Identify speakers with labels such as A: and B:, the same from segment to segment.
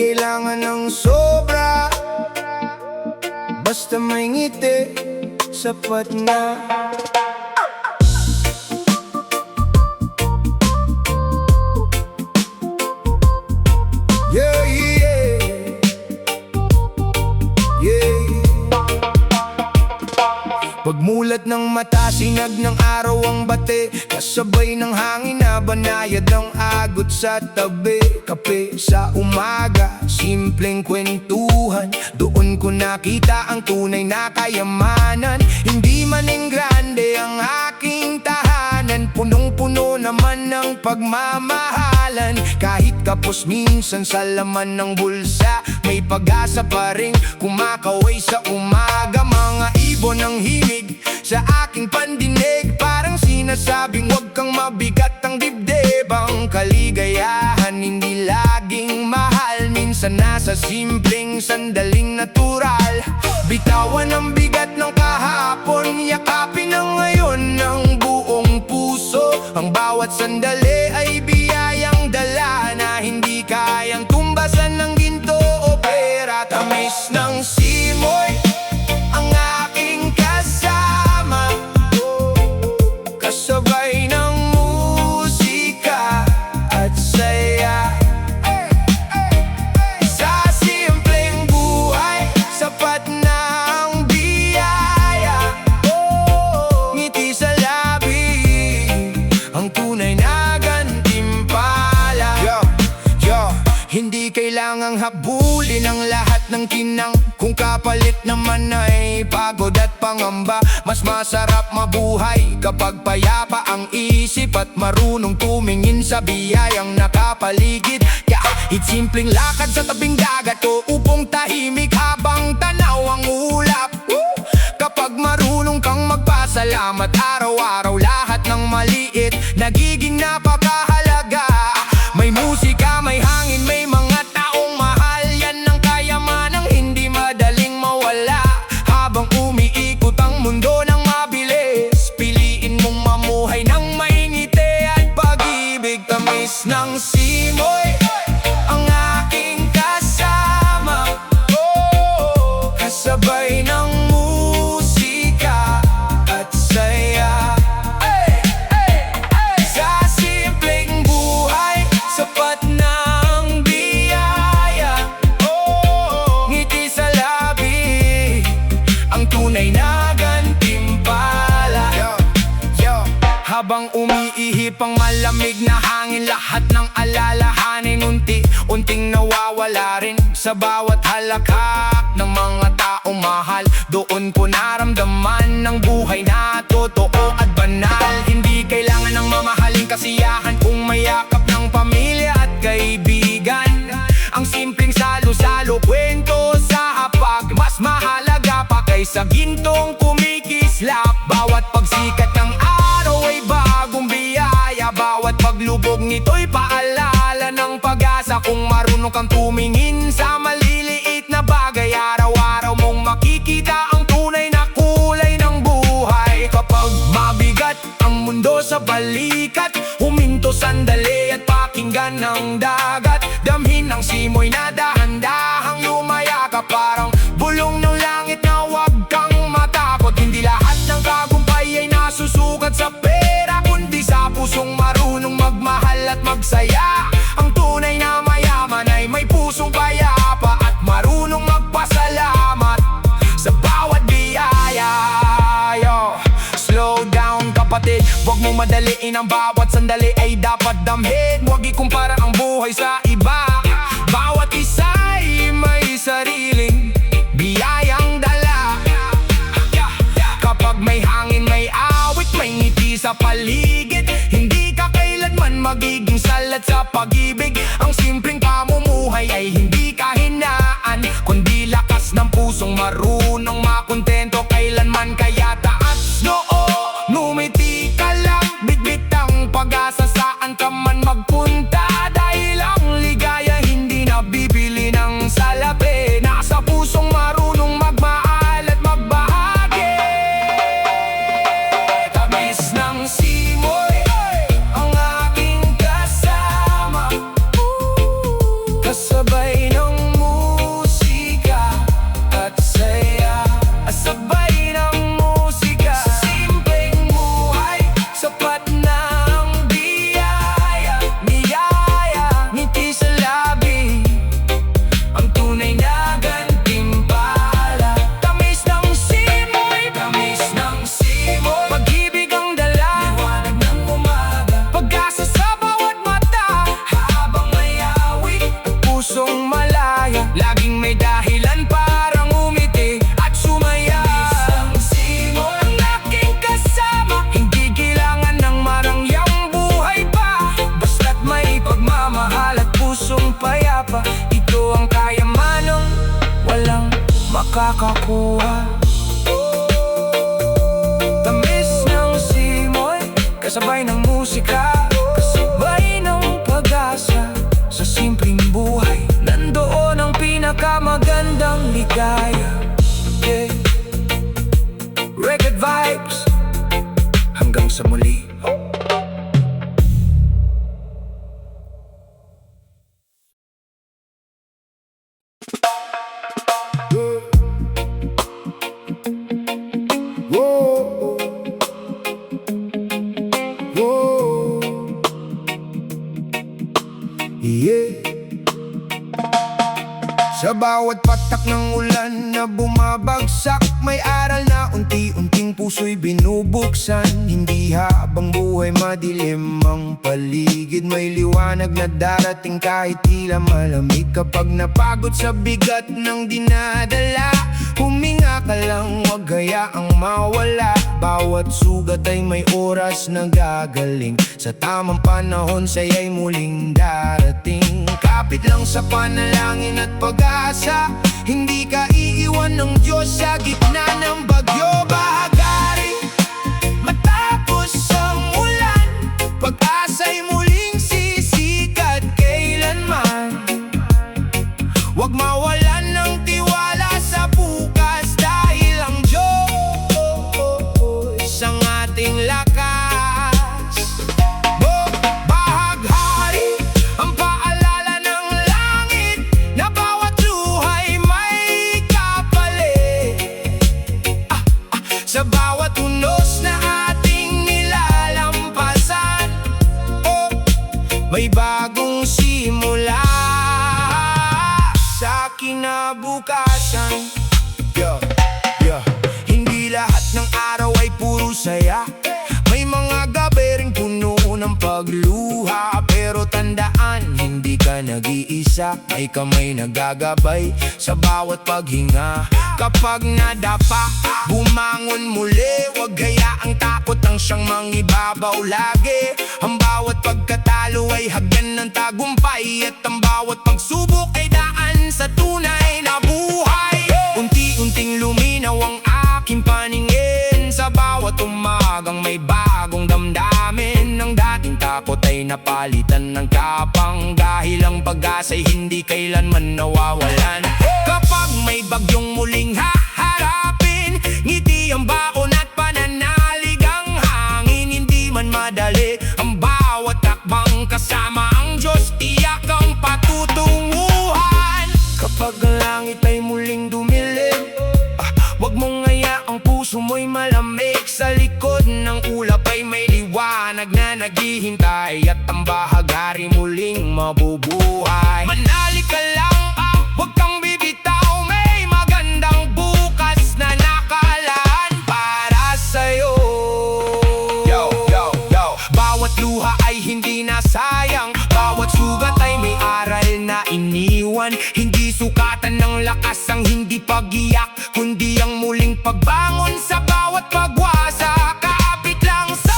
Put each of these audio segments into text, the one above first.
A: kailangan ng sobra, basta may ngiti, sapat na. Yeah, yeah, yeah. Pagmulat ng mata, sinag ng araw ang bate, kasabay ng hangin na banayad ang agot sa tabi. Kape sa umaga, simpleng kwentuhan, doon ko nakita ang tunay na kayamanan. Hindi man grande ang aking tahanan, punong-puno naman ng pagmamahalan. Kahit kapos minsan sa laman ng bulsa, may pag-asa pa rin kumakaway sa umaga. Mga ibon ng himig sa aking pandinig, parang sinasabing huwag kang mabigat ang dibdib. Ang kaligayahan hindi laging mahal, minsan nasa simpleng sandaling natural. Bitawan ang bigat ng kahapon, yakapin ang ngayon ng buong puso. Ang bawat sandali ay biyayang dala na hindi kayang tumbasan ng ginto o pera. Tamis ng simoy ang aking kasama, kasabay ng musika at saya. Sa simpleng buhay, sapat na ang biyaya. Ngiti sa labi, ang tunay na gantimpala. Hindi kailangang habulin ang lahat ng kinang, kung kapalit naman ay pagod at pangamba. Mas masarap mabuhay kapag payapa ang isip at marunong tumingin sa biyayang nakapaligid. Kahit simpleng lakad sa tabing dagat o upong tahimik habang tanaw ang ulap. Kapag marunong kang magpasalamat araw-araw, lahat ng maliit nagiging napakahalaga. May musika, may hangin, may mga taong mahal, yan ang kayamanang hindi madaling mawala. Habang umiikot ang mundo ng mabilis, piliin mong mamuhay ng may ngiti at pag-ibig. Tamis ng simoy ang aking kasama, kasabay ng musika at saya. Sa simpleng buhay, sapat na ang biyaya. Ngiti sa labi, ang tunay na gantimpala. Habang umiihip ang malamig na hangin, lahat ng alalahanin unti-unting nawawala rin. Sa bawat halakhak ng mga taong mahal, doon ko naramdaman ng buhay na totoo at banal. Hindi kailangan ng mamahaling kasiyahan kung mayakap ng pamilya at kaibigan. Ang simpleng salo-salo, kwento sa hapag, mas mahalaga pa kaysa gintong kumikislap. Bawat pagsikat ng araw ay bagong biyaya, bawat paglubog nito'y paalala ng pag-asa. Kung marunong kang tumingin sa maliliit na bagay, araw-araw mong makikita ang tunay na kulay ng buhay. Kapag mabigat ang mundo sa balikat, huminto sandali at pakinggan ng dagat. Damhin ang simoy na dahan-dahang lumayakap, parang bulong ng langit na huwag kang matakot. Hindi lahat ng tagumpay ay nasusukat sa pera, kundi sa pusong marunong magmahal at magsaya. Ang tunay na mayaman ay may pusong payapa at marunong magpasalamat sa bawat biyaya. Slow down kapatid, huwag mo madaliin ang bawat sandali ay dapat damhin. Huwag ikumpara ang buhay sa iba, bawat isa ay may sariling biyayang dala. Kapag may hangin, may awit, may ngiti sa paligid, hindi ka kailanman magiging salat sa pag-ibig. Ang simpleng pamumuhay ay hindi kahinaan, kundi lakas ng pusong marunong makontento kailanman. Kaya taas noo, ngumiti ka lang, bitbit ang pag-asa saan ka man magpunta. Dahil ang ligaya hindi nabibili ng salapi, nasa pusong marunong magmahal at magbahagi. Tamis ng simoy ang aking kasama, kasabay ng makakakuha. Tamis ng simoy, kasabay ng musika, kasabay ng pag-asa sa simpleng buhay. Nandoon ang pinakamagandang ligaya. Yeah. Reggae vibes, hanggang sa muli. Sa bawat patak ng ulan na bumabagsak, may aral na unti-unting puso'y binubuksan. Hindi habang buhay madilim ang paligid, may liwanag na darating kahit tila malamig. Kapag napagod sa bigat ng dinadala, huminga ka lang, wag hayaang mawala. Bawat sugat ay may oras na gagaling, sa tamang panahon siya'y muling darating. Kapit lang sa panalangin at pag-asa, hindi ka iiwan ng Diyos sa gitna ng bagyo. Bahagari, matapos ang ulan, pag-asa'y muling sisikat kailanman. Huwag mawalan ng tiwala sa bukas, dahil ang Diyos ang ating lakas. Bahaghari, ang paalala ng langit na bawat luhay may kapalit. Sa bawat unos na ating nilalampasan, may bagong simula sa kinabukasan. Hindi lahat ng araw ay puro saya, may mga gabi ring puno ng pagluha. Pero tandaan, hindi ka nag-iisa, may kamay nagagabay sa bawat paghinga. Kapag nadapa, bumangon muli, wag hayaang takot ang siyang mangibabaw lagi. Ang bawat pagkatalo ay hagdan ng tagumpay, at ang bawat pagsubok ay daan sa tunay na buhay. Unti-unting luminaw ang aking paningin, sa bawat umagang may bagong damdamin. Ang dating takot ay napalitan ng tapang, dahil ang pag-asa'y hindi kailanman nawawalan. Kapag may bagyong muling haharapin, ngiti ang baon at pananalig ang hangin. Hindi man madali ang bawat takbang, kasama ang Diyos tiyak ang patutunguhan. Kapag ang langit ay muling dumilim, wag mong hayaang puso mo'y malamig. Sa likod ng ulap ay may liwanag na naghihintay, at ang bahagari muling mabubuhay. Manali ka lang, wag kang bibitaw, may magandang bukas na nakalaan para sa'yo. Bawat luha ay hindi nasayang, bawat sugat ay may aral na iniwan. Hindi sukatan ng lakas ang hindi pag-iyak, kundi ang muling pagbangon sa bawat pagwasa. Kaapit lang sa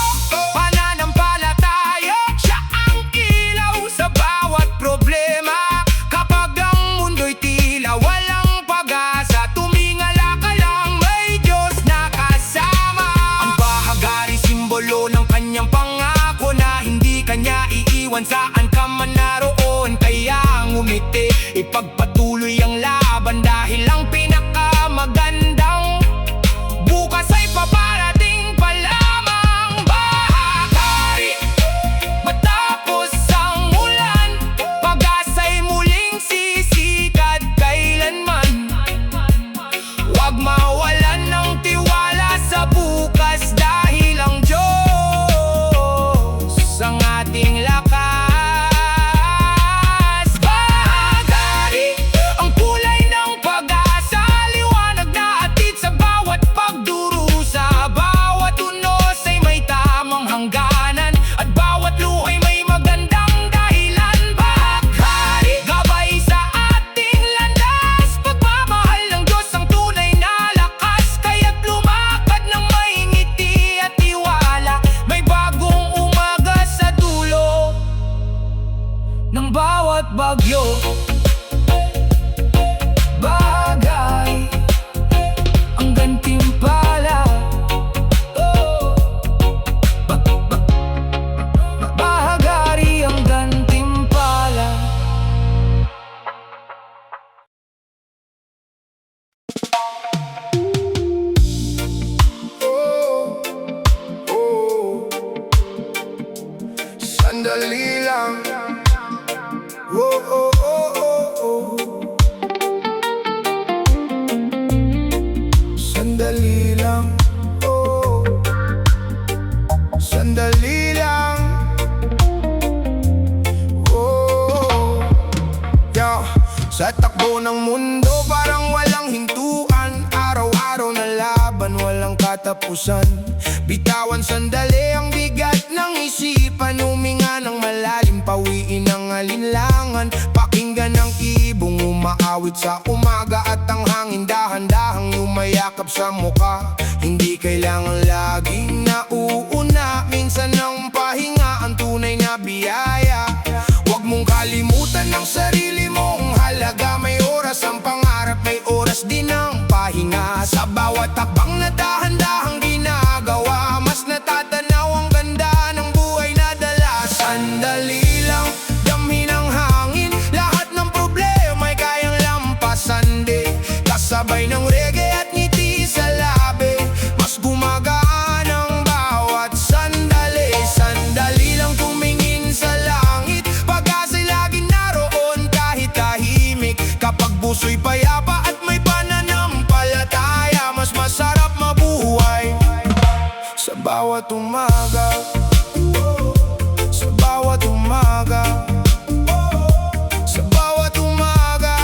A: pananampalataya, siya ang ilaw sa bawat problema. Kapag ang mundo'y tila walang pag-asa, tumingala ka lang, may Diyos na kasama. Ang bahagari simbolo ng kanyang pangako, na hindi kanya iiwan saan ka man naroon. Kaya ngumiti, ipagpatuloy ang laban, dahil ang pinakamagandang bukas ay paparating pa lamang. Bahagari, matapos ang ulan, pag-asa'y muling sisikat kailanman. Huwag mawalan ng tiwala sa bukas, dahil ang Diyos ang ating lakas. Takbo ng mundo parang walang hintuan, araw-araw na laban, walang katapusan. Bitawan sandali ang bigat ng isipan, huminga ng malalim, pawiin ang alinlangan. Pakinggan ang ibong umaawit sa umaga, at ang hangin dahan-dahang yumayakap sa mukha. Hindi kailangan laging nauuna, minsan ang pahinga ang tunay na biyaya. Huwag mong kalimutan ang sarili mong halaga, may oras ang pangarap, may oras din ang pahinga. Sa bawat takbang na dahan-dahang ginagawa, mas natatanaw ang ganda ng buhay na dala. Sandali lang, damhin ang hangin, lahat ng problema ay kayang lampasan din. Kasabay ng reggae at ngiti sa labi, mas gumagaan ang bawat sandali. Sandali lang tumingin sa langit, pag-asa'y laging naroon kahit tahimik. Kapag puso'y payapa at may pananampalataya, mas masarap mabuhay sa bawat umaga. Sa bawat umaga, sa bawat umaga.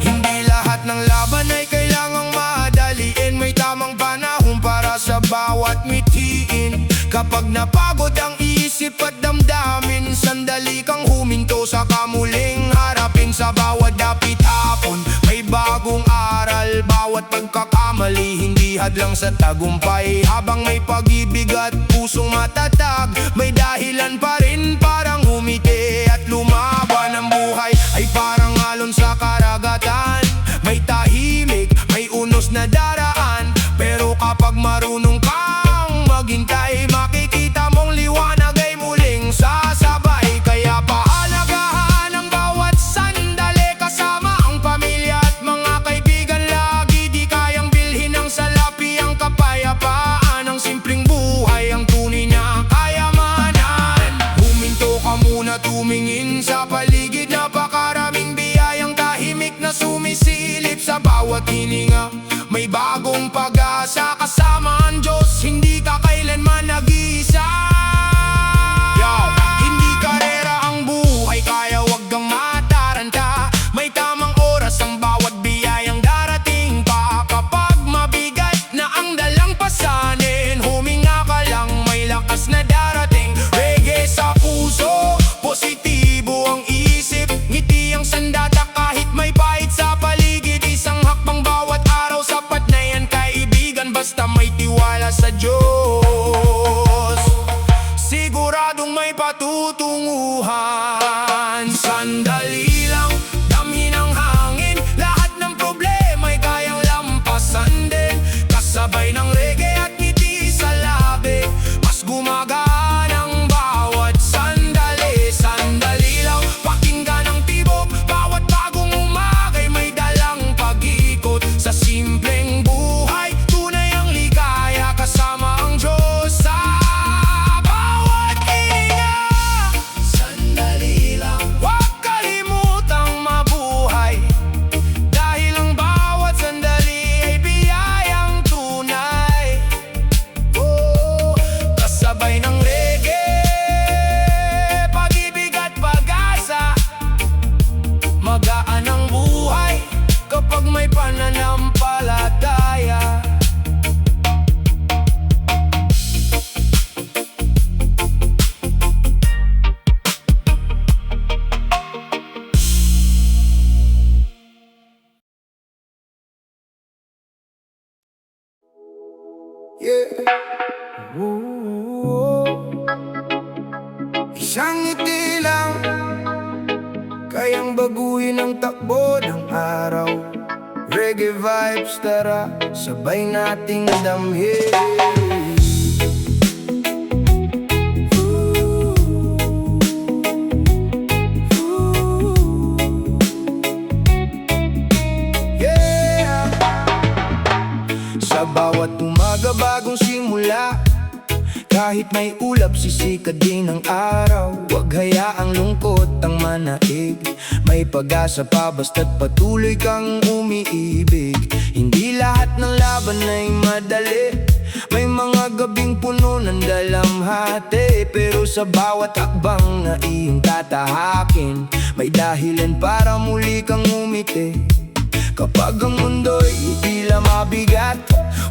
A: Hindi lahat ng laban ay kailangang madaliin, may tamang panahon para sa bawat mitiin. Kapag napagod ang isip at damdamin, sandali kang huminto, saka muling harapin. Sa bawat dapit hapon may bagong aral, bawat pagkakamali hindi hadlang sa tagumpay. Habang may pag-ibig at pusong matatag, may dahilan pa rin parang humiti at lumaban. Ang buhay ay parang alon sa karagatan, may tahimik, may unos na daraan. Pero kapag marunong kang maghintay, makikita mong liwanag ay muling sasabay. Kaya pahalagahan ang bawat sandali, kasama ang pamilya at mga kaibigan. Lagi di kayang bilhin ng salapi ang kapayapaan, ang simpleng buhay ang tunay na kayamanan. Huminto ka muna, tumingin sa paligid, napakaraming biyayang tahimik na sumisilip sa bawat hininga. May bagong pag-asa, kasama ang Diyos, hindi ka kailanman nag-iisa. Hindi karera ang buhay, kaya wag kang mataranta. May tamang oras ang bawat biyayang darating pa. Kapag mabigat na ang dalang pasanin, huminga ka lang, may lakas na darating. Reggae sa puso, positibo ang isip, ngiti ang sandata kahit may pahit sa paligid. Isang hakbang bawat araw, sapat na yan kaibigan, basta may tiwala sa Diyos. Siguradong may patutunguhan. Sandali lang, damhin ang hangin, lahat ng problema ay kayang lampasan din. Kasabay ng reggae at ngiti sa labi, mas gumagaan ang bawat sandali. Sandali lang, pakinggan ang tibok, bawat bagong umagay may dalang pag-ikot. Sa simpleng buhay, tunay ang ligaya, kasama ang Diyos sa bawat hininga. Sandali lang, huwag kalimutang mabuhay, dahil ang bawat sandali ay biyayang tunay. Kasabay ng reggae, pag-ibig at pag-asa, magaan ang buhay kapag may pananampalataya. Isang ngiti lang kayang baguhin ang takbo ng araw. Reggae vibes, tara, sabay nating damhin. Sa bawat umaga bagong simula, kahit may ulap, sisikat din ang araw. Huwag hayaang lungkot ang manaig, may pag-asa pa basta't patuloy kang umiibig. Hindi lahat ng laban ay madali, may mga gabing puno ng dalamhati. bumahati, pero sa bawat hakbang na iyong tatahakin, may dahilan para muli kang umiti. Kapag ang mundo'y tila mabigat,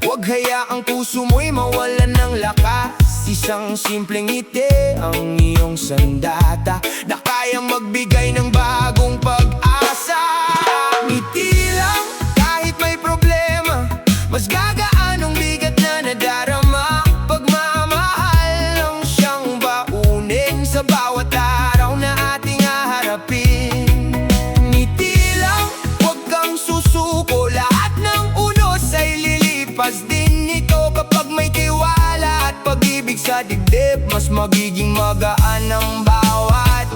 A: huwag hayaang puso mo'y mawalan ng lakas. Isang simpleng ngiti ang iyong sandata na kayang magbigay ng bagong pag-asa. Ngiti lang kahit may problema, mas gagaan ang bigat na nadarama. Pagmamahal lang siyang baunin sa bawat araw na ating haharapin. Ngiti lang, huwag kang susuko, lahat ng unos ay lilipas din nito. Kapag may tiwala at pag-ibig sa dibdib, mas magiging magaan ang bawat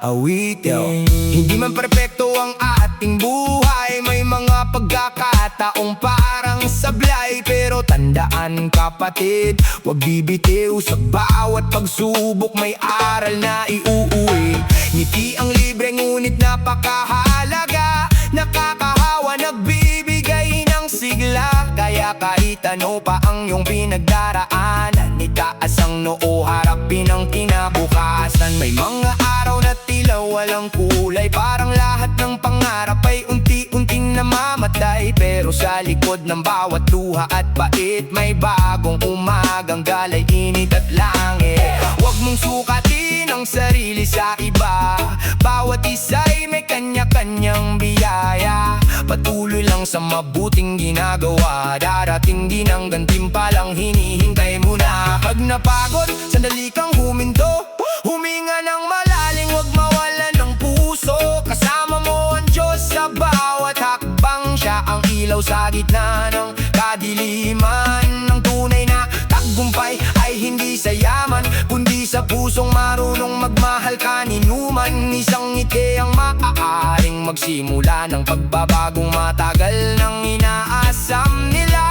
A: awitin. Hindi man perpekto ang ating buhay, may mga pagkakataong parang sablay. Pero tandaan kapatid, huwag bibitiw, sa bawat pagsubok may aral na iuuwi. Ngiti ang libre ngunit napakahalaga, nakakahawa, nagbibigay ng sigla. Kaya kahit ano pa ang iyong pinagdaraanan, itaas ang noo, harapin ang kinabukasan. May mga araw na tila walang kulay, parang lahat ng pangarap ay unti-unting namamatay. Pero sa likod ng bawat luha at pait, may bagong umagang galay, init at langit. Huwag mong sukatin ang sarili sa iba, bawat isa'y may kanya-kanyang biyaya. Patuloy lang sa mabuting ginagawa, darating din ang gantimpalang hinihintay mo na. Pag napagod, sandali kang huminto, huminga ng malalim, huwag mawalan ng puso. Kasama mo ang Diyos sa bawat hakbang, siya ang ilaw sa gitna ng kadiliman. Ang tunay na tagumpay ay hindi sa yaman, kundi sa pusong marunong magmahal kaninuman. Isang ngiti ang maaaring magsimula ng pagbabagong matagal nang inaasam nila.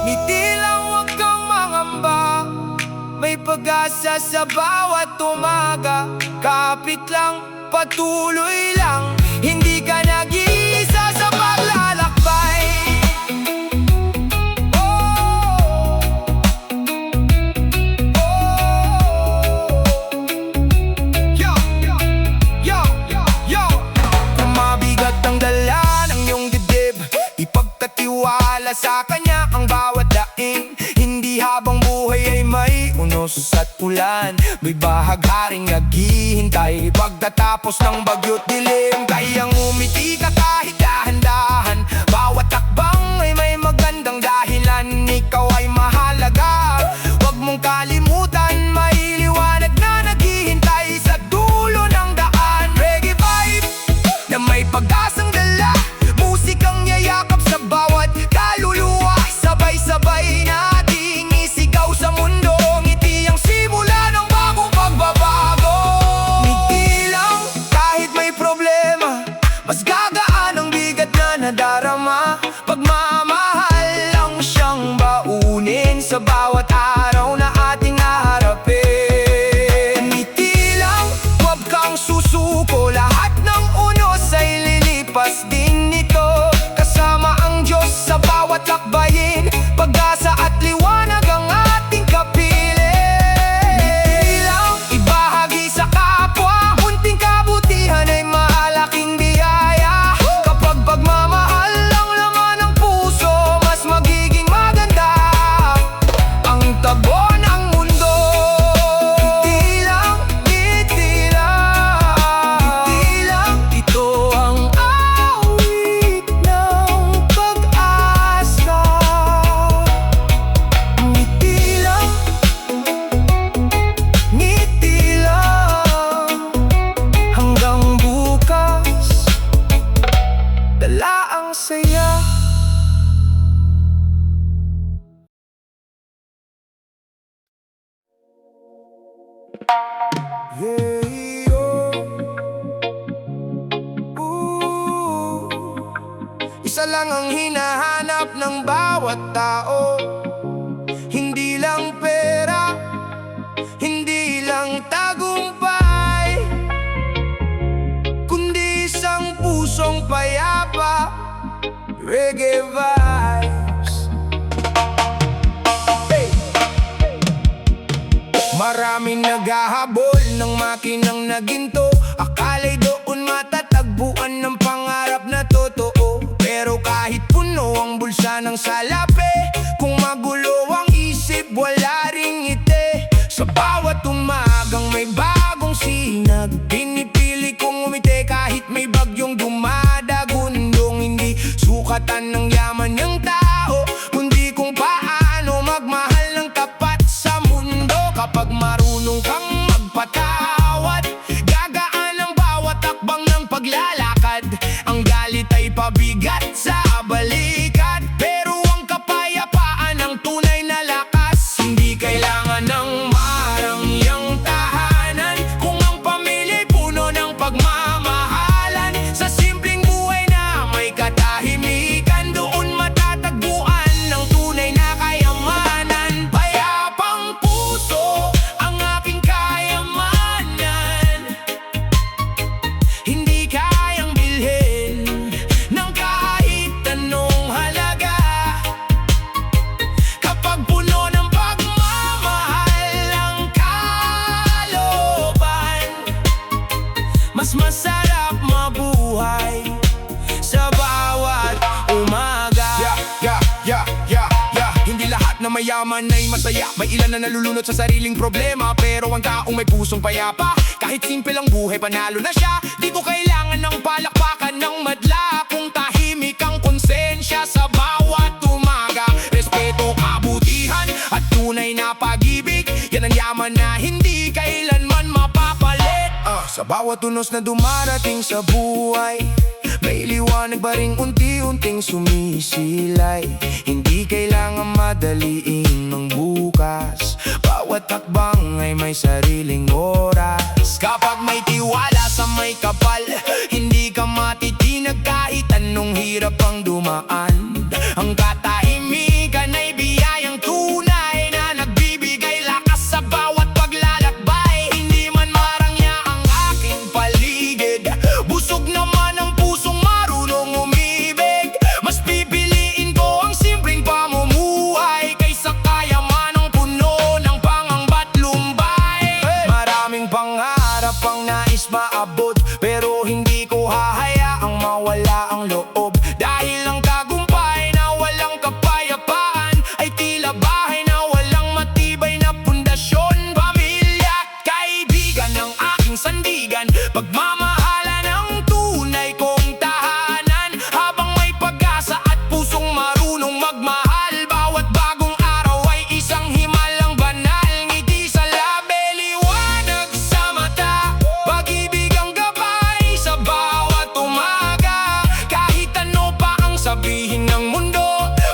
A: Ngiti lang, huwag kang mangamba, may pag-asa sa bawat umaga. Kapit lang, patuloy lang, hindi ka nag-iisa sa paglalakbay. Kung mabigat ang dala ng iyong dibdib, ipagkatiwala sa Kanya ang bawat daing. Hindi habang buhay ay may unos at ulan, may bahagharing naghihintay pagkatapos ng bagyo't dilim. Kayang umiti ka kahit dahan-dahan, bawat takbang ay may magandang dahilan. Ikaw ay mahalaga, huwag mong kalimutan, may liwanag na naghihintay sa dulo ng daan. Reggae vibe na may pag-asang dala, musikang yayakap sa bawat kaluluwa. Sabay-sabay nating isigaw sa mundo, ngiti ang simula ng bagong pagbabago. Ngiti lang kahit may problema, mas gagaan ang bigat na nadarama. Pagmamahal lang siyang baunin sa bawat araw na ating haharapin. Ngiti lang, huwag kang susuko, lahat ng unos ay lilipas din nito. Kasama ang Diyos sa bawat lakbayin, pag-asa at liwanag ang ating kapiling. Ngiti lang, ibahagi sa kapwa, munting kabutihan ay malaking biyaya. Kapag pagmamahal lang laman ng puso, mas magiging maganda ang tabo ng mundo. Ngiti lang, ngiti lang, ngiti lang, ito ang awit ng pag-asa. Ngiti lang, ngiti lang, hanggang bukas, dala ang saya. Yeah, isa lang ang hinahanap ng bawat tao, hindi lang pera, hindi lang tagumpay, kundi isang pusong payapa. Reggae vibes. Hey! Maraming naghahabol ng makinang na ginto. Akala'y doon matatagpuan ng pangarap na totoo. Pero kahit puno ang bulsa ng salapi, kung magulo ang isip, wala ring ngiti. Sa bawat umagang may bagong sinag, pinipili kong umiti kahit may bagyong dumadagundong. Hindi sukatan ng yaman ng tao, kundi kung paano magmahal ng tapat sa mundo. Kapag marunong kang magpatawad, gagaan ang bawat takbang ng paglalakad. Ang galit ay pabigat sa balikat, pero ang kapayapaan ang tunay na lakas. Hindi kailangan ng marangyang tahanan kung ang pamilya'y puno ng pagmamahalan. Sa simpleng buhay na may katahimikan, doon matatagpuan ng tunay na kayamanan. Payapang puso ang aking kayamanan, hindi kayang bilhin ng kahit anong halaga. Kapag puno ng pagmamahal ang kalooban, mas masarap mabuhay sa bawat umaga. Hindi lahat na mayaman ay masaya. May ilan na nalulunod sa sariling problema, pero ang taong may pusong payapa, kahit simple ang buhay, panalo na siya. Di ko kailangan ng palakpakan ng madla, kung tahimik ang konsensya sa bawat umaga. Respeto, kabutihan at tunay na pag-ibig, yan ang yaman na hindi kailanman mapapalit. Sa bawat unos na dumarating sa buhay, may liwanag ba ring unti-unting sumisilay. Hindi kailangan madaliin ng bukas, bawat hakbang ay may sariling oras. Kapag may tiwala sa may kapal, hindi ka matitinag kahit anong hirap ang dumaan. Ang katahimikan ay biyayang tunay na nagbibigay lakas sa bawat paglalakbay. Hindi man marangya ang aking paligid, busog naman ang pusong marunong umibig. Mas pipiliin ko ang simpleng pamumuhay kaysa kayamanang puno ng pangangba't lumbay. Maraming pangarap ang nais maabot, pero hindi ko hahayaang mawala ang loob. Dahil ang tagumpay na walang kapayapaan ay tila bahay na walang matibay na pundasyon. Pamilya at kaibigan ang aking sandigan, pagmamahalan ang tunay kong tahanan. Habang may pag-asa at pusong marunong magmahal, bawat bagong araw ay isang himalang banal. Ngiti sa labi, liwanag sa mata, pag-ibig ang gabay sa bawat umaga. Kahit ano pa ang sabihin ng mundo,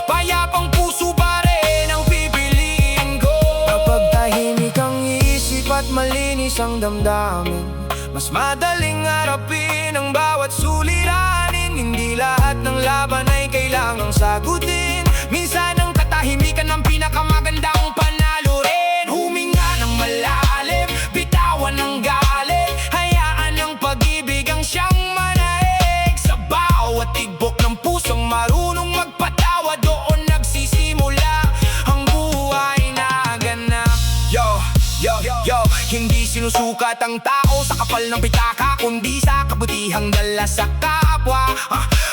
A: payapang puso pa rin ang pipiliin ko. Kapag tahimik ang isip at malinis ang damdamin, mas madaling harapin ang bawat suliranin. Hindi lahat ng laban ay kailangang sagutin, minsan ang katahimikan ang pinakamagandang panalo rin. Huminga ng malalim, bitawan ang galit, hayaan ang pag-ibig ang siyang manaig. Sa bawat tibok ng pusong marunong magpatawa, doon nagsisimula ang buhay na ganap. Hindi sinusukat ang tao sa kapal ng pitaka, kundi sa kabutihang dala sa kapwa.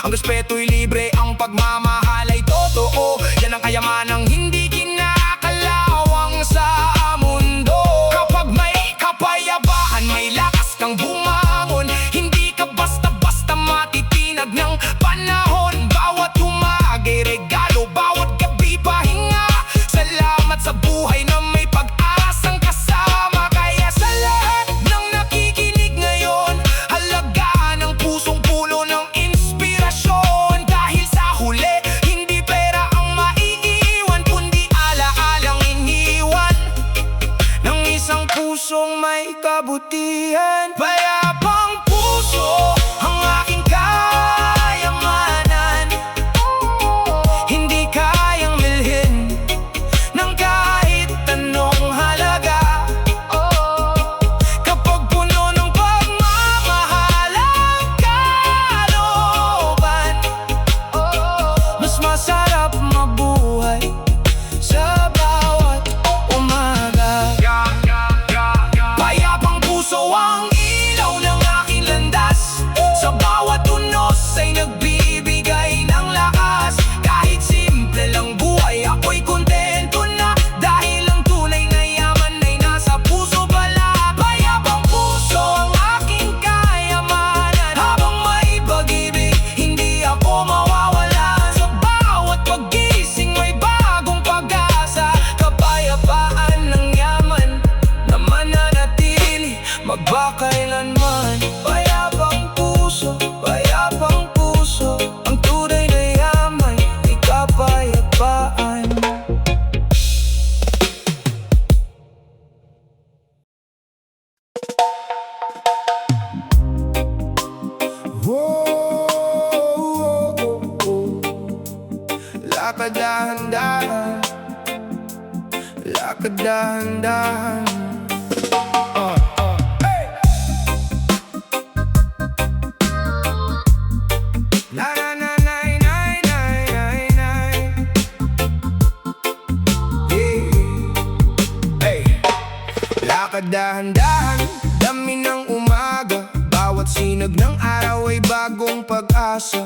A: Ang respeto'y libre, ang pagmamahal ay totoo. Yan ang kayamanang hindi kinakalawang sa mundo. Kapag may kapayapaan, may lakas kang bumangon. Hindi ka basta-basta matitinag ng panahon. Bawat umaga'y regalo, bawat gabi pahinga. Salamat sa buhay na may pag-asang kasama. Kaya sa lahat ng nakikinig ngayon, halagaan ang pusong puno ng inspirasyon. Dahil sa huli, hindi pera ang maiiwan, kundi alaalang iniwan ng isang pusong may kabutihan. Payapang puso ang aking kayamanan, hindi kayang milhin ng kahit anong halaga. Kapag puno ng pagmamahal ang kalooban, mas masarap mabuhay sa bawat umaga. ba kailanman. Payapang puso, ang tunay na yaman, di kapayapaan. Lakad dahan-dahan, lakad dahan-dahan. Na na na nay nay nay nay nay. Yeah. Hey. Lakad dahan-dahan, dami ng umaga, bawat sinag ng araw ay bagong pag-asa.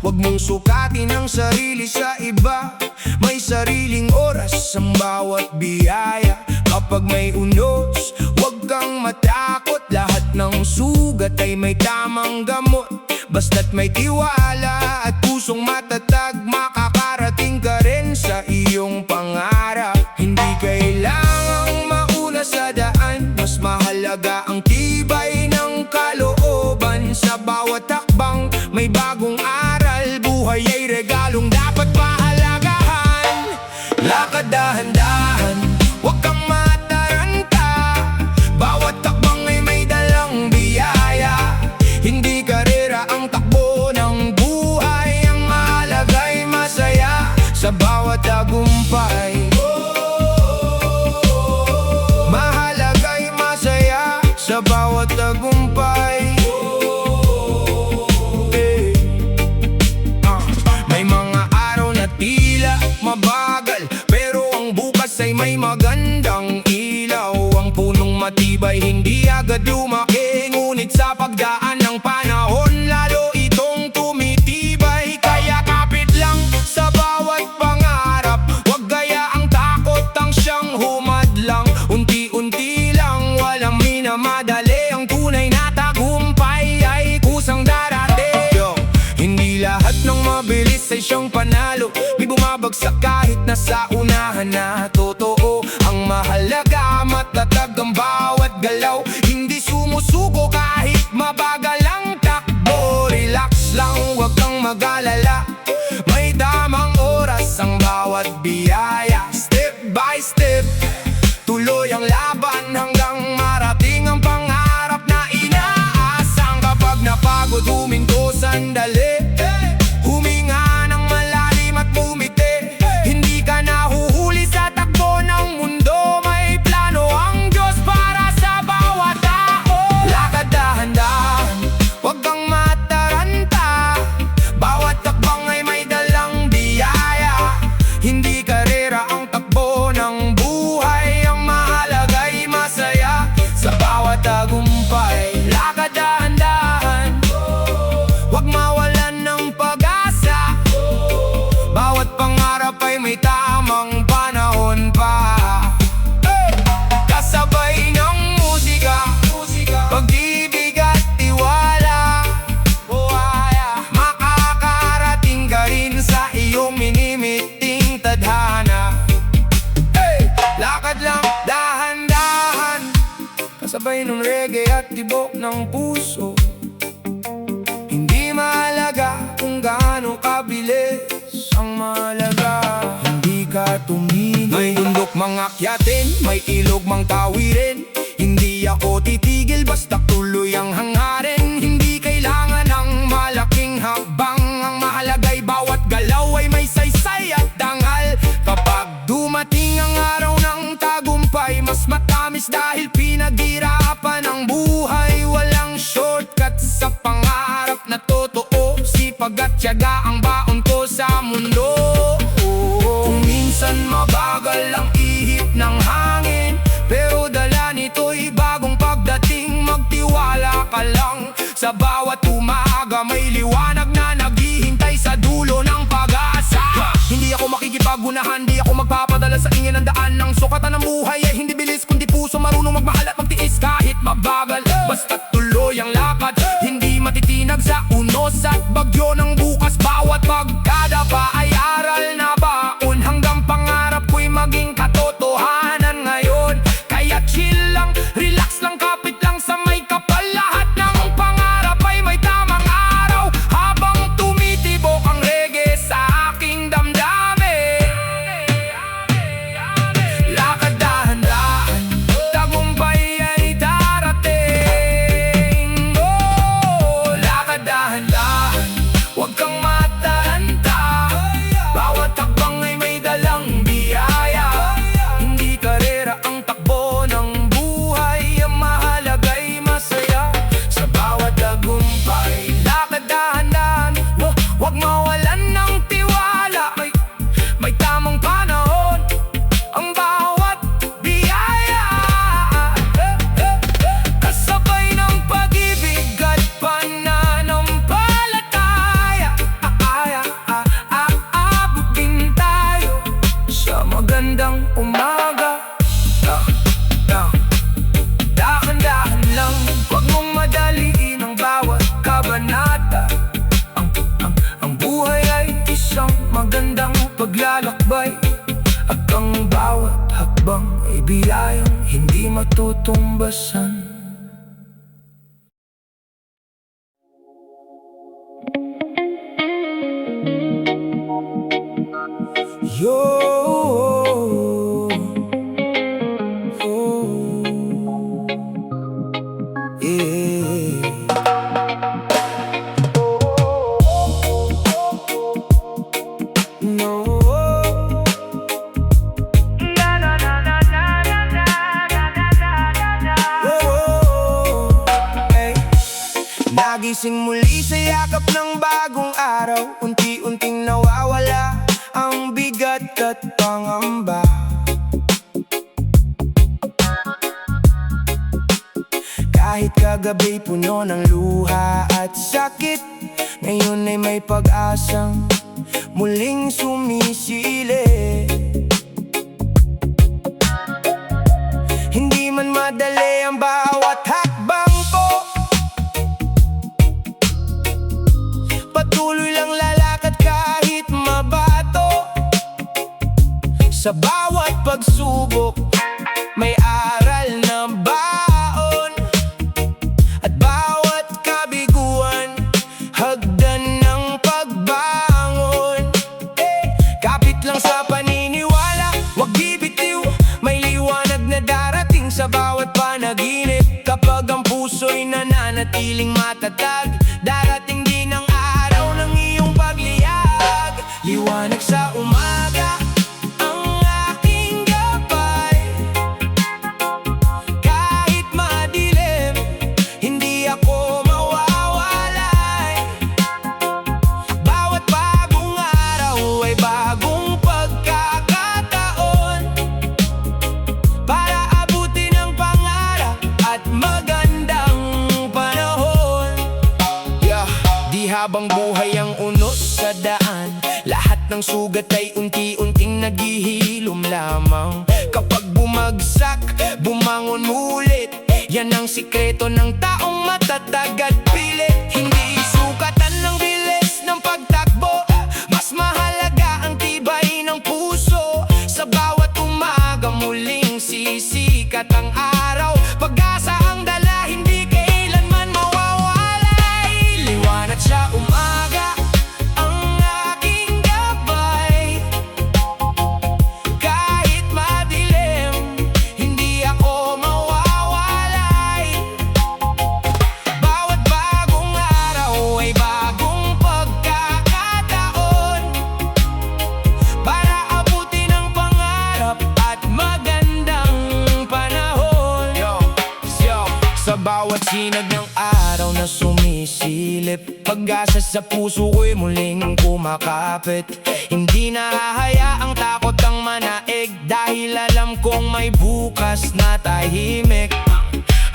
A: Huwag mong sukatin ang sarili sa iba, may sariling oras ang bawat biyaya. Kapag may unos, huwag kang matakot, lahat ng sugat ay may tamang gamot. Basta't may tiwala at pusong matatag, makakarating ka rin sa iyong pangarap. Hindi kailangang mauna sa daan, mas mahalaga ang tibay ng kalooban. Sa bawat takbang may bagong aral, buhay ay regalong dapat pahalagahan. Lakad dahan-dahan, huwag kang mataranta, bawat takbang ay may dalang biyaya. Hindi karera ang takbo ng buhay, ang mahalaga'y masaya sa bawat tagumpay. Mahalaga'y masaya sa bawat tagumpay. May mga araw na tila mabagal, pero ang bukas ay may magandang ilaw. Ang punong matibay hindi agad lumaki, ngunit sa pagdaan ng panahon lalo itong tumitibay. Kaya kapit lang sa bawat pangarap, huwag gaya ang takot ang siyang humadlang. Unti-unti lang, walang minamadali, ang tunay na tagumpay ay kusang darating. Hindi lahat ng mabilis ay siyang panalo, may bumabagsak kahit nasa unahan na totoo. Ang mahalaga, matatag ang bawat galaw, hindi sumusuko kahit mabagal ang takbo. Relax lang, huwag kang mag-alala, may tamang oras ang bawat biyaya. Step by step, tuloy ang laban hanggang marating ang pangarap na inaasang. Kapag napagod, huminto sandali, huminga ng malalim at bumiti. Hindi ka nahuhuli sa takbo ng mundo, may plano ang Diyos para sa bawat tao. Lakad dahan-dahan, huwag kang mataranta, bawat takbang ay may dalang biyaya. Hindi karera ang takbo ng buhay, ang mahalaga'y masaya sa bawat tagumpay. Lakad dahan-dahan, huwag mawalan ng pag-asa, bawat pangarap ay may tamang panahon pa. Kasabay ng musika, pag-ibig at tiwala, makakarating ka rin sa iyong minimiting tadhana. Lakad lang dahan-dahan, kasabay ng reggae at tibok ng puso. Hindi mahalaga kung gaano kabilis, ang mahalaga hindi ka tumigil. May bundok mang akyatin, may ilog mang tawirin, hindi ako titigil basta tuloy ang hangarin. Hindi kailangan ng malaking habang, ang mahalaga'y bawat galaw ay may saysay at dangal. Kapag dumating ang araw ng tagumpay, mas matamis dahil pinaghirapan ang buhay. Walang shortcut sa pangarap na totoo, sipag at tiyaga ang baon ko sa mundo. Kung minsan mabagal ang ihip ng hangin, pero dala nito'y bagong pagdating. Magtiwala ka lang, sa bawat umaga may liwanag na naghihintay sa dulo ng pag-asa. Hindi ako makikipaghunahan, di ako magpapadala sa inyo ng daan. Ang sukatan ng buhay ay hindi bilis, kundi puso marunong magmahal at magtiis kahit mabagal. Basta tuloy ang lakad, hindi matitinag sa unos at bagyo ng bukas. Bawat pagkadapa ay aral na baon, hanggang pangarap ko'y maging katotohanan ngayon. Kaya chill lang, relax lang, kapit lang sa may maglalakbay at ang bawat hakbang ay biyayang hindi matutumbasan. Yo, nagising muli sa yakap ng bagong araw, unti-unting nawawala ang bigat at pangamba. Kahit kagabi puno ng luha at sakit, ngayon ay may pag-asang muling sumisili. Hindi man madali ang bawat hakbang ko, patuloy lang lalakad kahit mabato. Sa bawat pagsubok may aral na baon, at bawat kabiguan hagdan ng pagbangon. Kapit lang sa paniniwala, wag bibitiw, may liwanag na darating sa bawat panaginip. Kapag ang puso'y nananatiling matatag, darating din ang araw ng iyong pagliyag. Liwanag sa umaga ang aking gabay, kahit madilim, hindi ako mawawalay. Bawat bagong araw ay bagong pagkakataon para abutin ang pangarap at magandang panahon. Di habang buhay ang unos sa daan, lahat ng sugat ay unti-unting naghihilom lamang. Kapag bumagsak, bumangon mulit, yan ang sikreto ng taong matatag at pilit. Hindi sukatan ng bilis ng pagtakbo, mas mahalaga ang tibay ng puso. Sa bawat umaga muling sisikat ang araw, pag-asa ang dala, hindi kailanman mawawalay. Liwanag sa umaga ang aking gabay, kahit madilim, hindi ako mawawalay. Bawat bagong araw ay bagong pagkakataon para abutin ang pangarap at magandang panahon. Sa bawat sinag ng araw na sumisilip, pag-asa sa puso ko'y muling kumakapit. Hindi nahahayaang takot ang manaig, dahil alam kong may bukas na tahimik.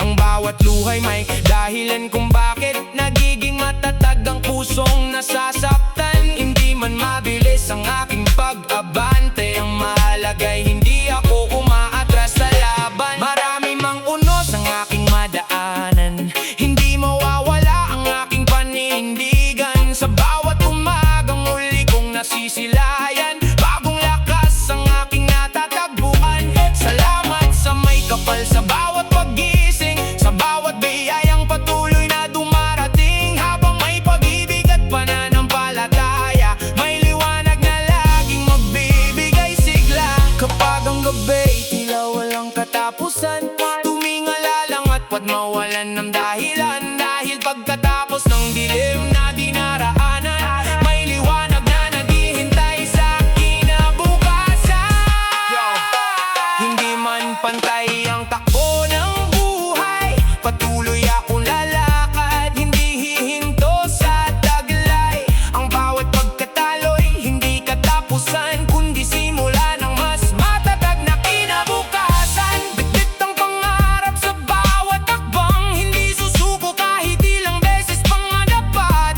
A: Ang bawat luhay may dahilan kung bakit nagiging matatag ang pusong nasasaktan. Hindi man mabilis ang aking pag-abante, ang mahalaga'y hindi ako umaatras sa laban. Marami mang unos ang aking madaanan, hindi mawawala ang aking paninindigan. Sa bawat umagang muli kong nasisilayan, bagong lakas ang aking natatagpuan. Salamat sa may kapal sa bawat paggising, sa bawat biyayang patuloy na dumarating. Habang may pag-ibig at pananampalataya, may liwanag na laging magbibigay sigla. Kapag ang gabi tila walang katapusan, tumingala lang at wag mawalan ng dahilan. Dahil pagkatapos ng dilim na dinaraanan, may liwanag na naghihintay sa kinabukasan. Hindi man pantay ang takbo ng buhay, patuloy akong lalakad, hindi hihinto sa taglay. Ang bawat pagkatalo'y hindi katapusan, kundi simula ng mas matatag na kinabukasan. Bitbit ang pangarap sa bawat takbang, hindi susuko kahit ilang beses pang madapat.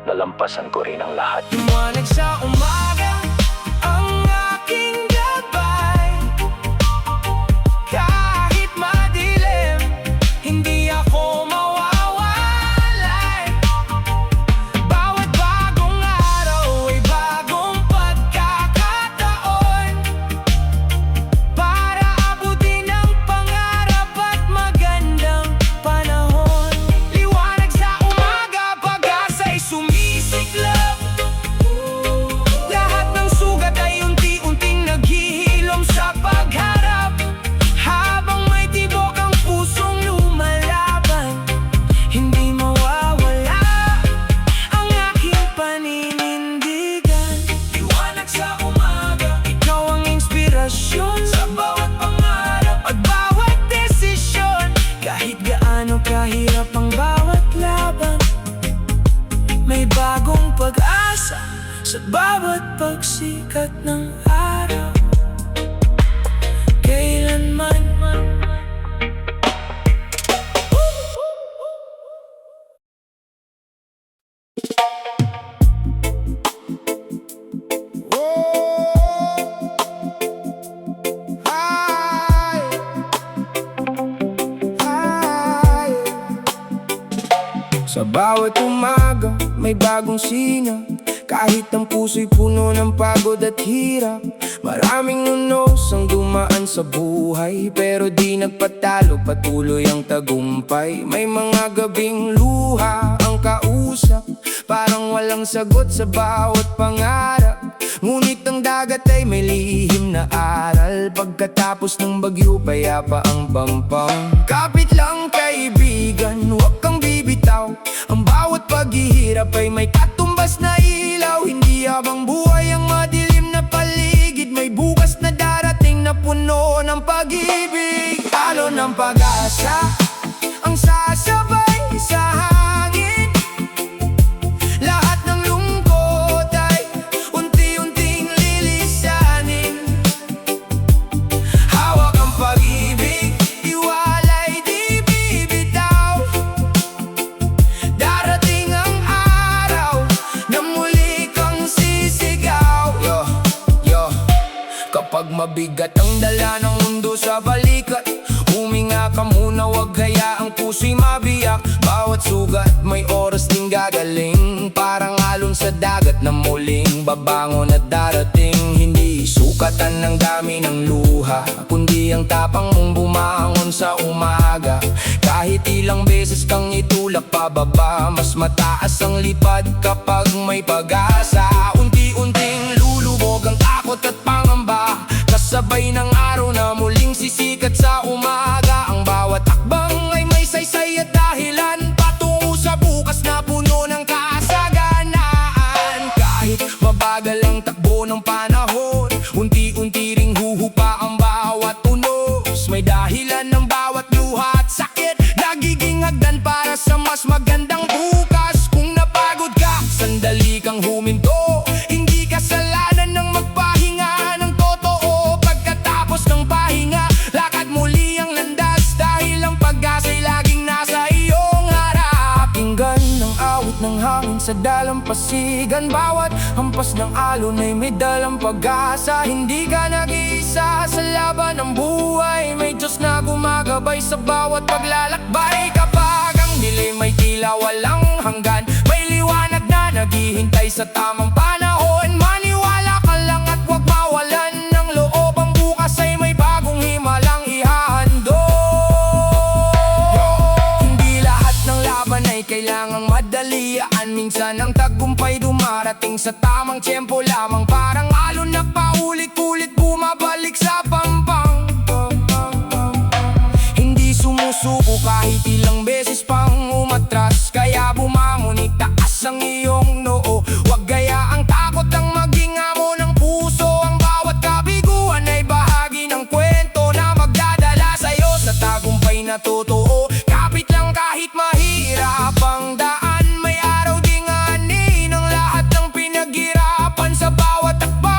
B: nalampasan ko rin ang lahat.
A: Liwanag sa umaga ang aking gabay. Kahit madilim, hindi ako mawawalay. Bawat bagong araw ay bagong pagkakataon para abutin ang pangarap at magandang panahon. Liwanag sa umaga, pag-asa'y sumisiklab. Lahat ng sugat ay unti-unting naghihilom sa pagharap. Habang may tibok ang pusong lumalaban, hindi mawawala ang aking paninindigan. Liwanag sa umaga, ikaw ang inspirasyon sa bawat pangarap at bawat desisyon. Kahit gaano kahirap ang bawat laban, may bagong pag-asa sa bawat pagsikat ng araw. Kailanman sa bawat umaga, may bagong sinag. Kahit ang puso'y puno ng pagod at hirap. Maraming unos ang dumaan sa buhay, pero di nagpatalo, patuloy ang tagumpay. May mga gabing luha ang kausap, parang walang sagot sa bawat pangarap. Ngunit ang dagat ay may lihim na aral. Pagkatapos ng bagyo, payapa ang bampang. Kapit lang kaibigan, huwag kang bibitaw. Ang bawat paghihirap ay may katumbas na ilaw. Hindi habang buhay ang madilim na paligid, may bukas na darating na puno ng pag-ibig. Talo ng pag-asa ang sasabay sa hangin. Lahat ng lungkot ay unti-unting lilisanin. Hawak ang pag-ibig, iwalay di bibitaw. Darating ang araw na muli kang sisigaw. Kapag mabigat ang dala ng mundo sa balikat, huminga ka muna, wag hayaang puso'y mabiyak. Bawat sugat may oras ding gagaling, parang alon sa dagat na muling babangon at darating. Hindi sukatan ng dami ng luha, kundi ang tapang mong bumangon sa umaga. Kahit ilang beses kang itulak pababa, mas mataas ang lipad kapag may pag-asa. Unti-unting lulubog ang takot at pangamba, kasabay ng araw na muling sisikat sa umaga. Ang bawat akbang ay may saysay at dahilan, patungo sa bukas na puno ng kasaganaan. Kahit mabagal ang takbo ng panahon, unti-unti ring huhupa ang bawat unos. May dahilan ng bawat luha at sakit, nagiging hagdan para sa mas magandang bukas. Kung napagod ka, sandali kang huminto. Hindi kasalanan ng magpahinga ng totoo. Pagkatapos ng pahinga, lakad muli ang landas, dahil ang pag-asa'y laging nasa iyong harap. Pakinggan ng awit ng hangin sa dalampasigan, bawat hampas ng alon ay may dalang pag-asa. Hindi ka nag-iisa sa laban ng buhay, may Diyos na gumagabay sa bawat paglalakbay. Kapag ang dilim ay tila walang hanggan, may liwanag na naghihintay sa tamang panahon. Maniwala ka lang at huwag mawalan ng loob, ang bukas ay may bagong himalang ihahandog. Hindi lahat ng laban ay kailangang madalian, minsan ang tagumpay dumarating sa tamang tiyempo lamang. Parang alon na paulit-ulit bumabalik sa pampang. Hindi sumusuko kahit ilang beses pang umatras, kaya bumangon, itaas ang iyong noo. Huwag gayaang takot ang maging amo ng puso. Ang bawat kabiguan ay bahagi ng kwento na magdadala sa'yo sa tagumpay na totoo. Kapit lang kahit mahirap ang daan, may araw ding ani ng lahat ng pinaghirapan. Sa bawat takbo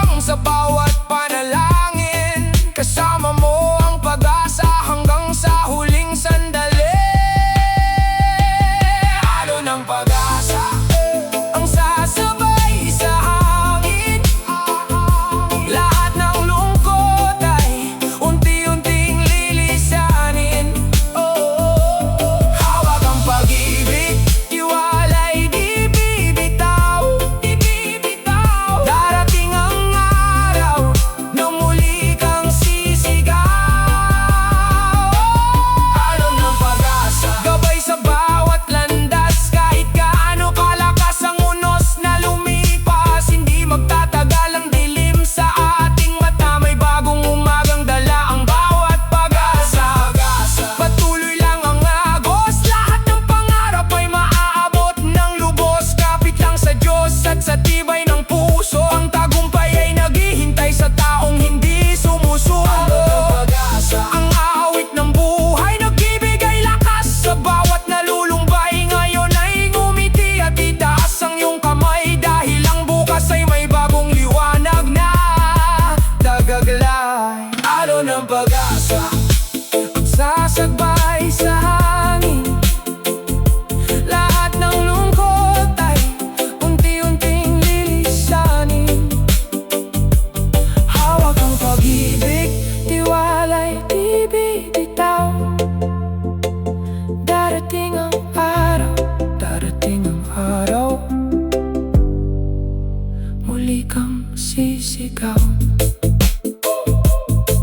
A: nagsisigaw.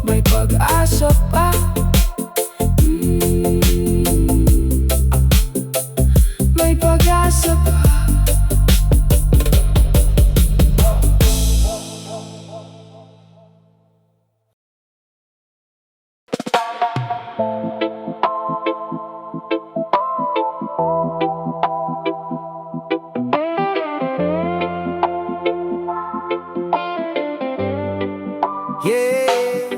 A: May pag-asa pa. May pag-asa pa. Yeah,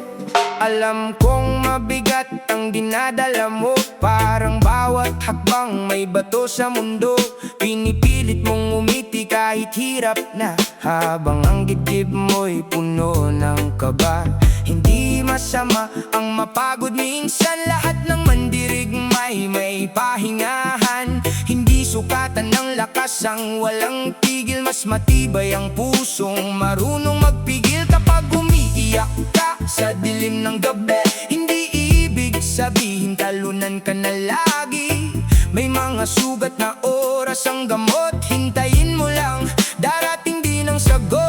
A: alam kong mabigat ang dinadala mo. Parang bawat hakbang may bato sa mundo. Pinipilit mong umiti kahit hirap na, habang ang dibdib mo'y puno ng kaba. Hindi masama ang mapagod minsan, lahat ng mandirig may pahingahan. Hindi sukatan ng lakas ang walang tigil, mas matibay ang pusong marunong magpigil. Kapag umiiyak ka sa dilim ng gabi, hindi ibig sabihin talunan ka na lagi. May mga sugat na oras ang gamot, hintayin mo lang, darating din ang sagot.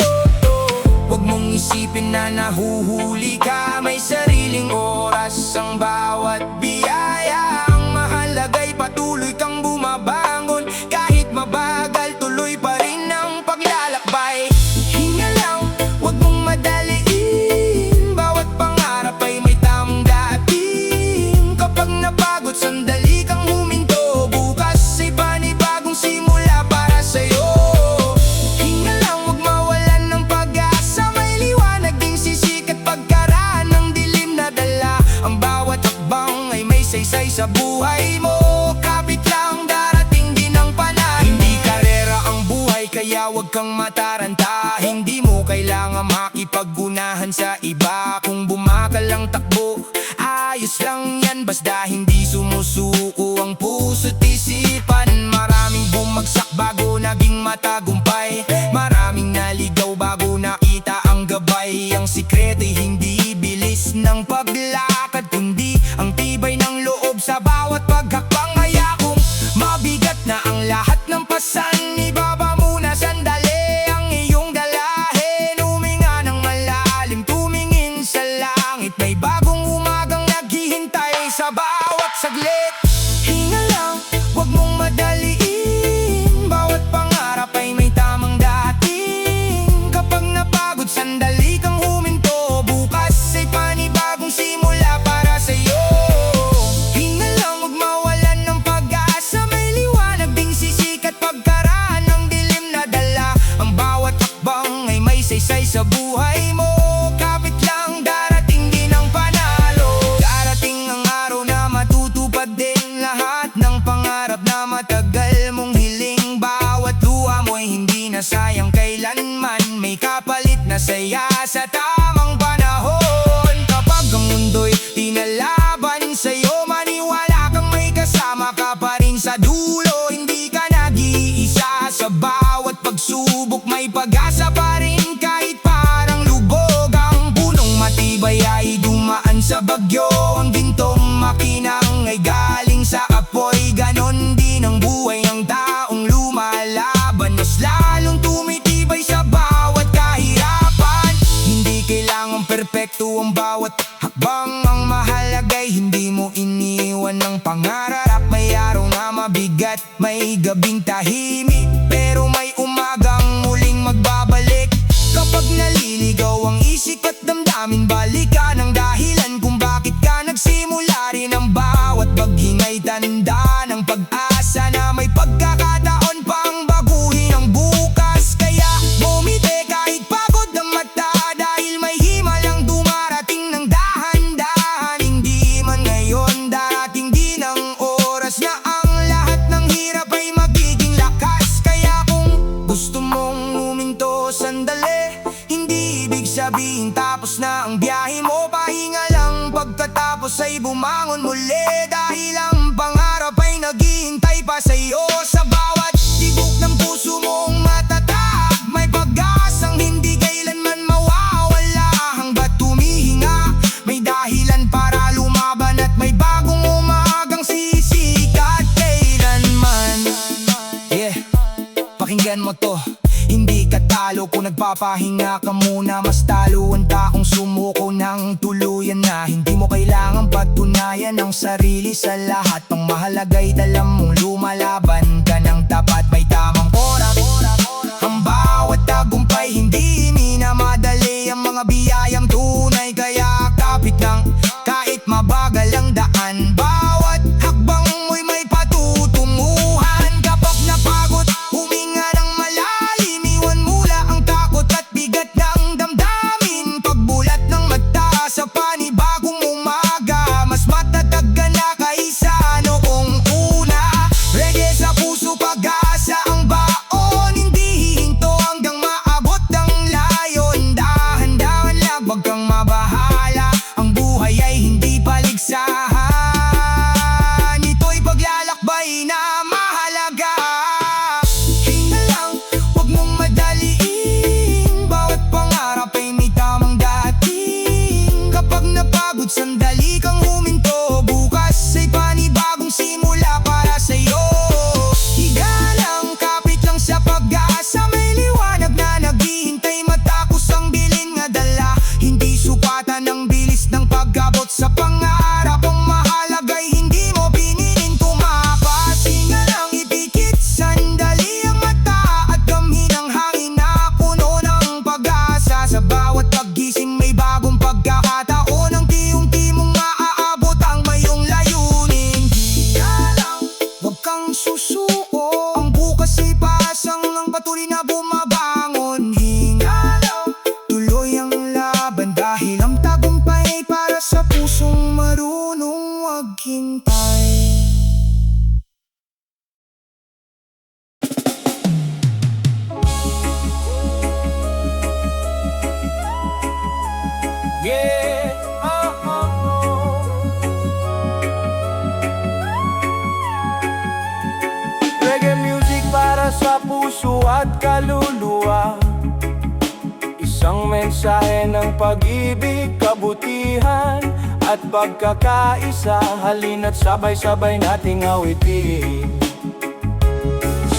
A: Huwag mong isipin na nahuhuli ka, may sariling oras ang bawat biyaya. Ang mahalaga'y patuloy kang bumabangon, kahit mabagal tuloy pa rin ang paglalakbay. Hinga lang, huwag mong madaliin, bawat pangarap ay may tamang dating. Kapag napagod, sandali kang huminto, bukas ay panibagong simula para sa'yo. Hinga lang, huwag mawalan ng pag-asa, may liwanag ding sisikat pagkaraan ng dilim na dala. Ang bawat hakbang ay may saysay sa buhay mo, kapit lang, darating din ang panahon. Hindi karera ang buhay, kaya huwag kang mataranta. Hindi mo kailangan makipaggunahan sa iba. Kung bumakal ang takbo, ayos lang yan, basta hindi sumusuko ang puso't isipan. Maraming bumagsak bago naging matagumpay, maraming naligaw bago nakita ang gabay. Ang sikreto'y hindi bilis ng paglakad, kundi ang tibay ng loob sa bawat paghakbang. Kaya kung mabigat na ang lahat ng pasan, ibaba muna sandali ang iyong dalahin. Huminga ng malalim, tumingin sa langit, may bagong umagang naghihintay sa bawat saglit. Hinga lang, huwag mong madaliin, bawat pangarap ay may tamang dating. Kapag napagod, sandali kang huminto, bukas ay panibagong simula para sa'yo. Hinga lang, huwag mawalan ng pag-asa, may liwanag ding sisikat pagkaraan ng dilim na dala. Ang bawat hakbang ay may saysay sa buhay mo, kapit lang, darating din ang panalo. Darating ang araw na matutupad din lahat ng pangarap na matagal mong hiling. Bawat luha mo'y hindi na sayang kailanman, may kapalit na saya sa tamang panahon. Kapag ang mundo'y tinalaban sa'yo, maniwala kang may kasama ka pa rin sa dulo. Hindi ka nag-iisa, sa bawat pagsubok may pag-asa pa rin. Kahit parang lubog ang punong matibay ay dumaan sa bagyo. Ang gintong makinang ay galing sa apoy, ganon din ang buhay ng taong lumalaban, mas lalong tumitibay sa bawat kahirapan. Hindi kailangang perpekto ang bawat hakbang, ang mahalaga'y hindi mo iniwan ng pangarap. May araw na mabigat, may gabing tahimik, pero may umagang muling magbabalik. Kapag naliligaw ang isip at damdamin, balikan ang dahilan kung bakit ka nagsimula rin. Ang bawat baghing ay tanda ng pag-asa na may pagkakataon pang baguhin ang bukas. Kaya bumiti kahit pagod ang mata, dahil may himalang dumarating ng dahan-dahan. Hindi man ngayon, darating din ang oras na ang lahat ng hirap ay magiging lakas. Kaya kung gusto mong huminto sandali, hindi ibig sabihin tapos na ang biyahe mo. Pahinga lang, pagkatapos ay bumangon muli, dahil ang pangarap ay naghihintay pa sa'yo. Sa bawat tibok ng puso mong matatag, may pag-asang hindi kailanman mawawala. Hanggat tumihinga, may dahilan para lumaban, at may bagong umagang sisikat kailanman. Yeah, pakinggan mo to, hindi ka talo. Kung nagpapahinga ka muna, mas talo ang taong sumuko ng tuluyan na. Hindi mo kailangang patunayan ang sarili sa lahat. Ang mahalaga'y dalam mong lumalaban ka ng tapat. May tamang oras, ang bawat tagumpay hindi minamadali. Ang mga biyayang tunay kaya kapit ng kahit mabagal ang daan. Bawat hakbang mo'y may patutunguhan. Kapag napagod, huminga ng malalim. Iwan mula ang takot at bigat ng damdamin. Pagbulat ng mata sa panibagong umaga, mas matatag ka na kaysa noong una. Reggae sa puso, pag-asa ang baon. Hindi hihinto hanggang maabot ang layon. Dahan-dahan lang, wag kang mabahala. Ang buhay ay hindi paligsahan. Ito'y paglalakbay na mahalaga. Hinga lang, wag mong madaliin. Bawat pangarap ay may tamang dating. Kapag napagod, sandali kang huminto. Bukas ay panibagong simula para sa'yo. Higa lang, kapit lang sa pag-asa. May liwanag na naghihintay matapos ang bilin nga dala. Hindi supatan ang bilis ng pag-abot sa pangarap. Ang mahalaga'y hindi mo pinilin tumakas. Hinga lang, ipikit sandali ang mata at damhin ang hangin na puno ng pag-asa. Sa bawat paggising may bagong pagkakataon. Ang unti mong maaabot ang mayong layunin. Hinga lang, wag kang susuko. Ang bukas ay pasang ng patuloy na bumabangon. Hinga lang, tuloy ang laban dahil ang tagumpay ay para sa pusong marunong maghintay. Yeah, reggae music para sa puso at kaluluwa. Isang mensahe ng pag-ibig, kabutihan at pagkakaisa. Halina't sabay-sabay nating awitin.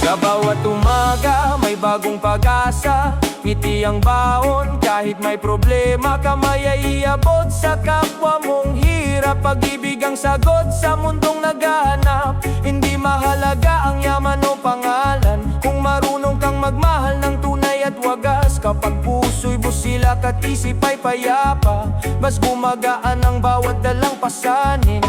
A: Sa bawat umaga may bagong pag-asa. Ngiti ang baon kahit may problema ka, may iabot sa kapwa mong hirap. Pag-ibig ang sagot sa mundong naghahanap. Hindi mahalaga ang yaman o pangalan kung marunong kang magmahal ng tunay at wagas. Kapag puso'y busilak at isip ay payapa, mas gumagaan ang bawat dalang pasanin.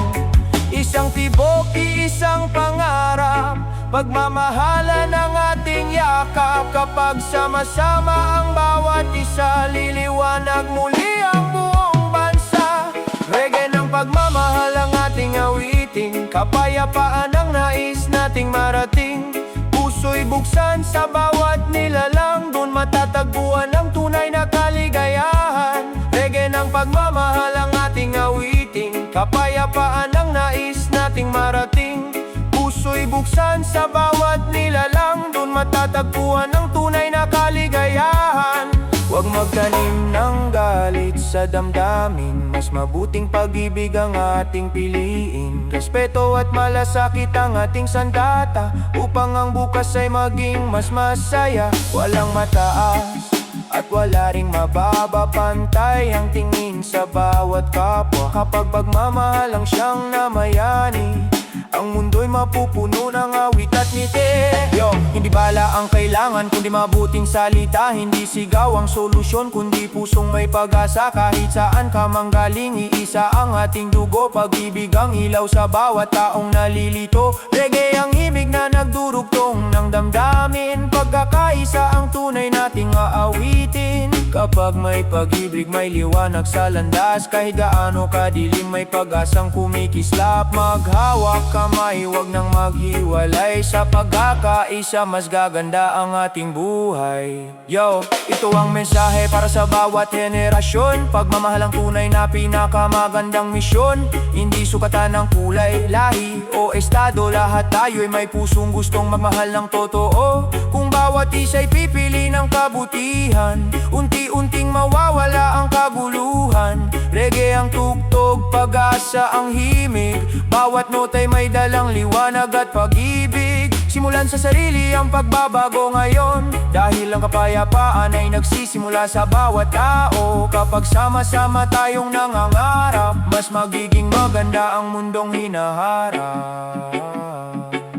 A: Isang tibok, isang pangarap, pagmamahalan ang ating yakap. Kapag sama-sama ang bawat isa, liliwanag muli ang buong bansa. Reggae ng pagmamahal ang ating awiting, kapayapaan ang nais nating marating. Puso'y buksan sa bawat nilalang, dun matatagpuan ang tunay na kaligayahan. Reggae ng pagmamahal ang ating awiting, kapayapaan ang nais nating marating. Puso'y buksan sa bawat nilalang, dun matatagpuan ang tunay na kaligayahan. Huwag magtanim ng galit sa damdamin, mas mabuting pag-ibig ang ating piliin. Respeto at malasakit ang ating sandata, upang ang bukas ay maging mas masaya. Walang mataas at wala ring mababa, pantay ang tingin sa bawat kapwa. Kapag pagmamahal ang siyang namayani, ang mundo'y mapupuno ng awit at ngiti. Yo, hindi bala ang kailangan, kundi mabuting salita. Hindi sigaw ang solusyon, kundi pusong may pag-asa. Kahit saan ka manggaling, iisa ang ating dugo. Pag-ibig ang ilaw sa bawat taong nalilito. Reggae ang himig na nagdurugtong ng damdamin. Pagkakaisa ang tunay nating aawitin. Kapag may pag-ibig, may liwanag sa landas. Kahit gaano kadilim, may pag-asang kumikislap. Maghawak kamay, wag nang maghiwalay. Sa pagkakaisa, mas gaganda ang ating buhay. Yo, ito ang mensahe para sa bawat henerasyon. Pagmamahal ang tunay na pinakamagandang misyon. Hindi sukatan ng kulay, lahi o estado. Lahat tayo'y may pusong gustong magmahal ng totoo. Kung bawat isa'y pipili ng kabutihan, unti-unting mawawala ang kaguluhan. Reggae ang tugtog, pag-asa ang himig. Bawat nota'y may dalang liwanag at pag-ibig. Simulan sa sarili ang pagbabago ngayon, dahil ang kapayapaan ay nagsisimula sa bawat tao. Kapag sama-sama tayong nangangarap, mas magiging maganda ang mundong hinaharap.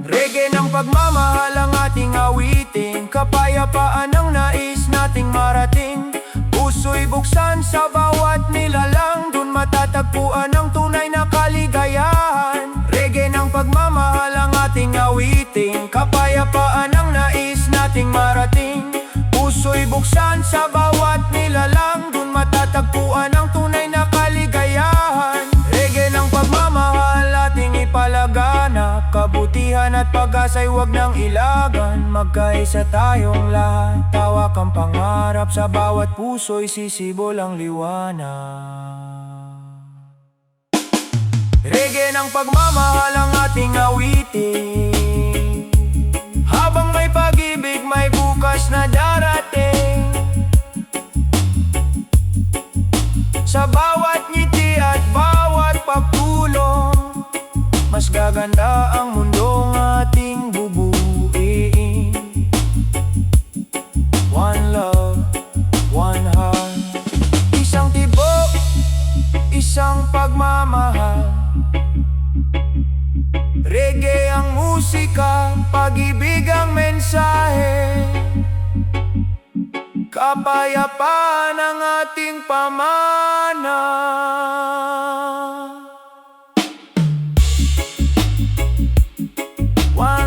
A: Reggae ng pagmamahal ang ating awitin, kapayapaan ang nais nating marating. Puso'y buksan sa bawat nilalang, dun matatagpuan ang tunay na kaligayahan. Reggae ng pagmamahal ang ating awitin, kapayapaan ang nais nating marating. Puso'y buksan sa bawat nilalang, dun matatagpuan ang tunay na kaligayahan. Reggae ng pagmamahal ating ipalaganap, kabutihan at pag-asa'y huwag nang ilagan. Magkaisa tayong lahat, tawak ang pangarap, sa bawat puso'y sisibol ang liwanag. Reggae ng pagmamahal ang ating awitin, habang may pag-ibig may bukas na darating. Sa bawat ngiti at bawat pagtulong, mas gaganda ang mundong ating bubuin. One love, one heart, isang tibok, isang pagmamahal. Reggae ang musika, pag-ibig ang mensahe, kapayapaan ang ating pamana. One